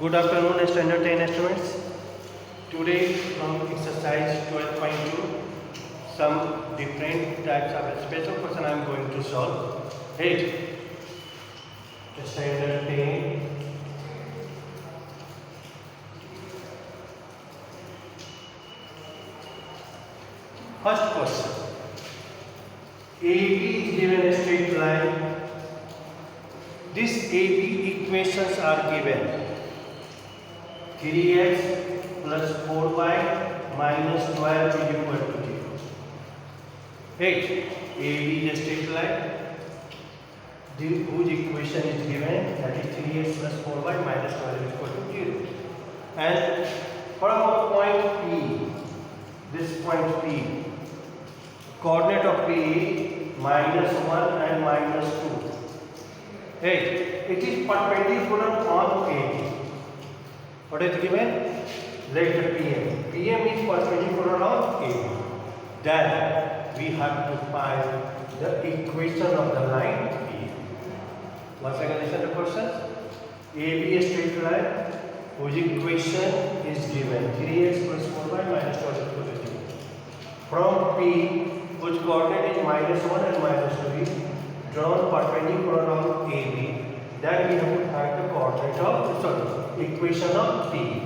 Good afternoon, Standard 10 estimates. Today from exercise 12.2, some different types of special question I am going to solve. 8. Standard 10. First question. AB is given a straight line. These AB equations are given. 3x plus 4y minus 12 is equal to 0. 8. AB is a straight line whose equation is given, that is 3x plus 4y minus 12 is equal to 0. And from a point P, this point P, coordinate of P minus 1 and minus 2. 8. It is perpendicular on AB. What is given? Let the PM. PM is perpendicular on AB. Then we have to find the equation of the line P. Once again, listen to the question. AB is straight line whose equation is given 3x plus 4y minus 12 is equal to 0. From P, whose coordinate is minus 1 and minus 2 is drawn perpendicular on AB. Then we have to find the coordinate of equation of P.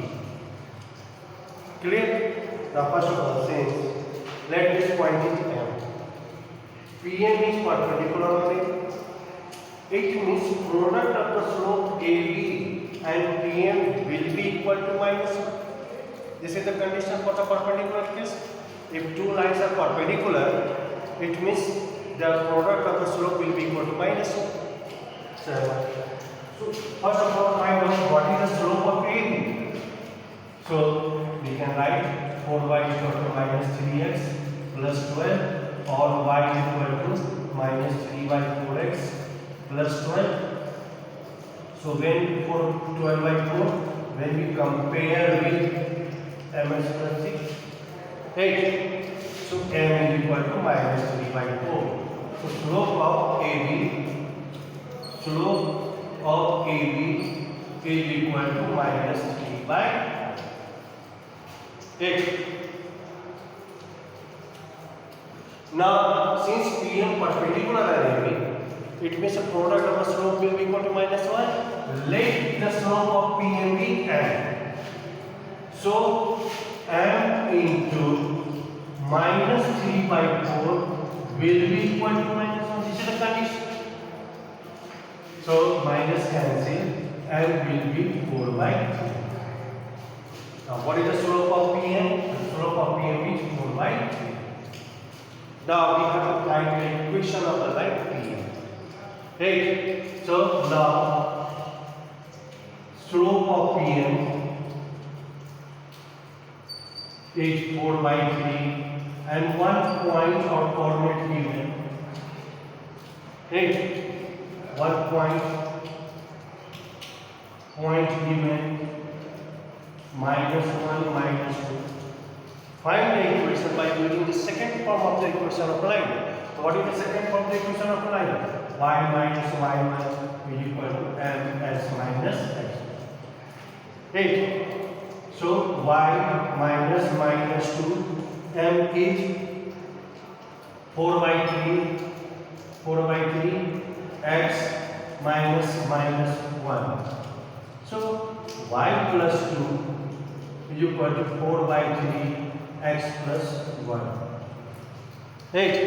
Clear? Now first of all, since let this point is M. PM is perpendicular on it. It means product of the slope AB and PM will be equal to minus 1. This is the condition for the perpendicular case. If two lines are perpendicular, it means the product of the slope will be equal to minus 1. So first of all, find out what is the slope of AB. So we can write 4y is equal to minus 3x plus 12, or y is equal to minus 3y 4x plus 12. So when 12 by 4, when we compare with ms plus 6, 8. So m is equal to minus 3 by 4. So slope of AB is equal to minus 3 by 8. Now, since PM perpendicular on AB, it means the product of the slope will be equal to minus 1. Let the slope of PM be m. So, m into minus 3 by 4 will be equal to minus 1. This is the condition. So minus cancel and will be 4 by 3. Now what is the slope of PM? The slope of PM is 4 by 3. Now we have to find the equation of the line PM. Right? So now slope of PM is 4 by 3 and one point or coordinate given. Right? One point given minus 1 minus 2. Find the equation by using the second form of the equation of line. What is the second form of the equation of line? Y minus y1 is equal to ms minus x. 8. So y minus minus 2, m is 4 by 3, x minus minus 1. So y plus 2 is equal to 4 by 3 x plus 1. Right?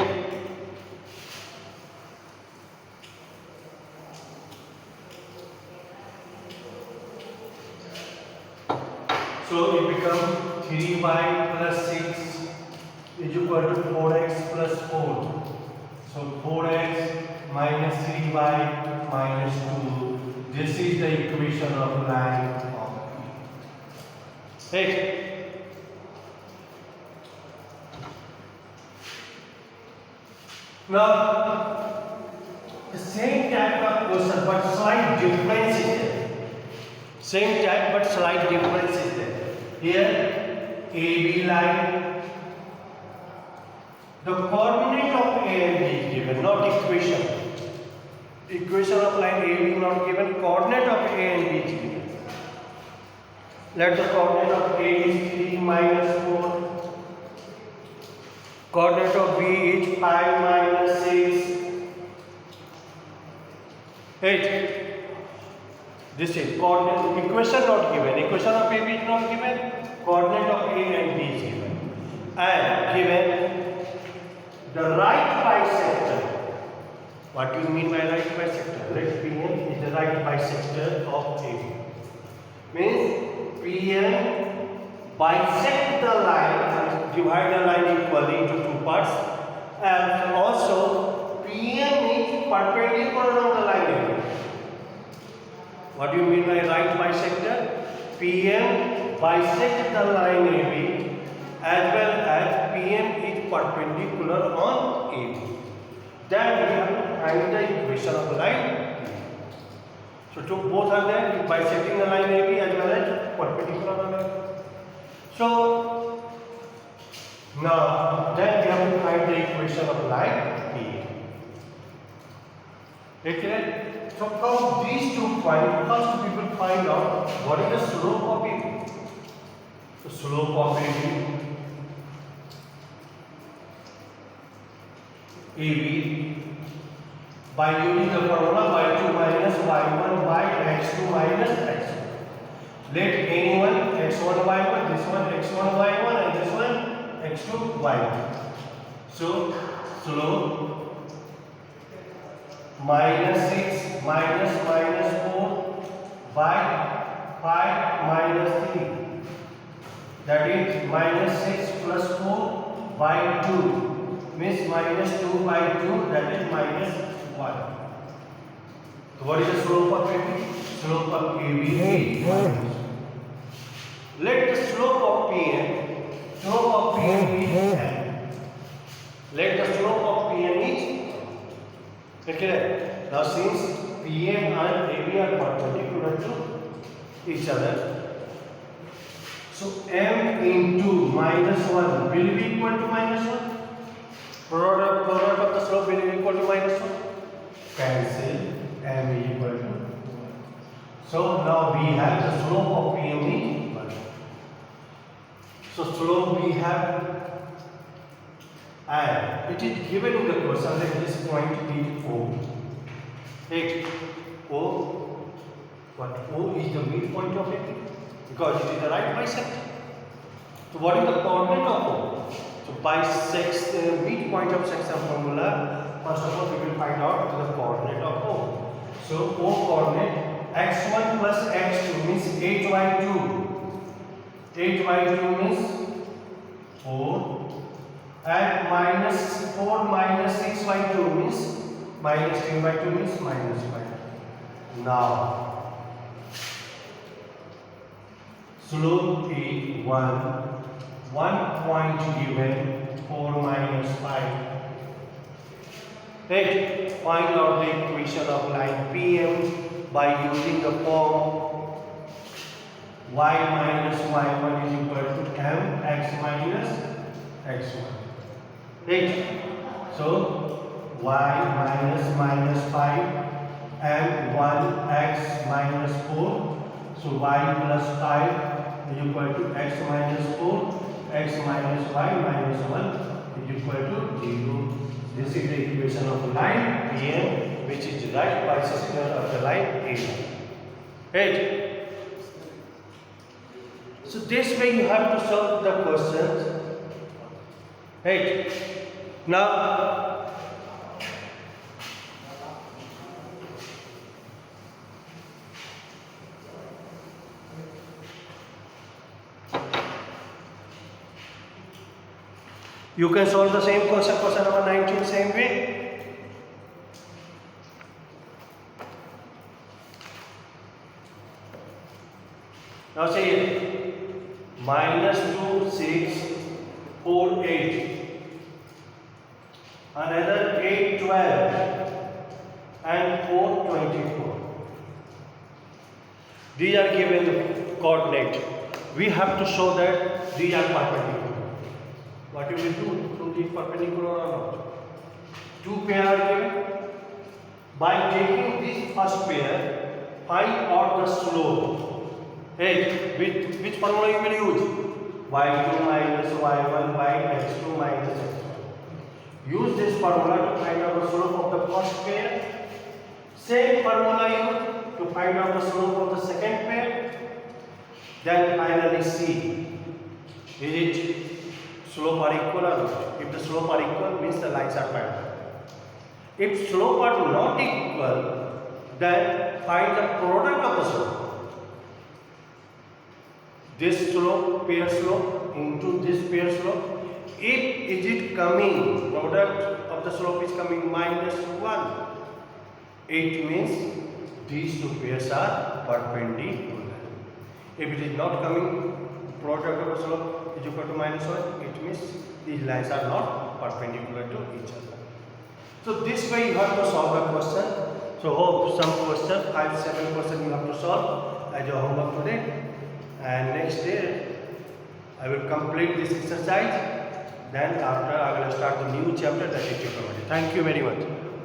So it becomes 3y plus 6 is equal to 4x plus 4. So 4x minus 3y minus 2. This is the equation of line of P. Right? Now, the same type of question but slight difference is there. Same type but slight difference is there. Here, AB line. The coordinate of A and B is given, not equation. Equation of line AB not given, coordinate of A and B is given. Let the coordinate of A is 3 minus 4. Coordinate of B is 5 minus 6. 8. This is coordinate equation not given. Equation of AB is not given. Coordinate of A and B is given. And given the right bisector. What do you mean by right bisector? Let PM is the right bisector of AB. Means PM bisect the line, divide the line equally into two parts, and also PM is perpendicular on the line AB. What do you mean by right bisector? PM bisect the line AB as well as PM is perpendicular on AB. Then we have to find the equation of the line. So both are there, bisecting the line AB as well as perpendicular on AB. So now then we have to find the equation of line B. Okay? So from these 2 points, first we will find out what is the slope of AB. The slope of AB by using the formula y2 minus y1 by x2 minus x1. Let anyone x1 y1, this one x1 y1 and this one x2 y1. So slope minus 6 minus 4 by 5 minus 3. That is minus 6 plus 4 by 2. Means minus 2 by 2, that is minus 1. So what is the slope of AB? Slope of AB is minus. Let the slope of PM is n. Let the slope of PM is okay. Now since PM and AB are perpendicular to each other, so m into minus 1 will be equal to minus 1. Product of the slope will be equal to minus 1. Cancel, m is equal to 1. So now we have the slope of PM is 1. So slope we have, and it is given in the question that this point is O. Take O. What O is the midpoint of it because it is the right bisector. So what is the coordinate of O? So bisect the midpoint of section formula. First of all, we will find out the coordinate of O. So O coordinate x1 plus x2 means 8y2. 8y2 means 4, and minus 4 minus 6y2 means minus 10y2 means minus 5. Now slope is 1 point given 4 minus 5. Right? Find out the equation of line PM by using the form y minus y1 is equal to mx minus x1. Right? So y minus 5 and 1x minus 4. So y plus 5 is equal to x minus 4. X minus y minus 1 is equal to 0. This is the equation of the line PM, which is right bisector of the line A. Right? So this way you have to solve the questions. Right? Now you can solve the same question number 19 same way. Now say it. Minus 2, 6, 4, 8. Another 8, 12. And 4, 24. These are given the coordinate. We have to show that these are perpendicular. What you will do to be perpendicular or not? Two pairs are given. By taking this first pair, find out the slope. 8. Which formula you will use? y2 minus y1 by x2 minus x1. Use this formula to find out the slope of the first pair. Same formula used to find out the slope of the second pair. Then finally see, is it slope are equal or not? If the slope are equal, means the lines are parallel. If slope are not equal, then find the product of the slope. This slope, pair slope into this pair slope. If is it coming, product of the slope is coming -1, it means these two pairs are perpendicular. If it is not coming, product of the slope is equal to -1, it means these lines are not perpendicular to each other. So this way you have to solve the question. So hope some question, 5-7 question you have to solve as your homework today. And next day I will complete this exercise. Then after I will start the new chapter, that is geometry. Thank you very much.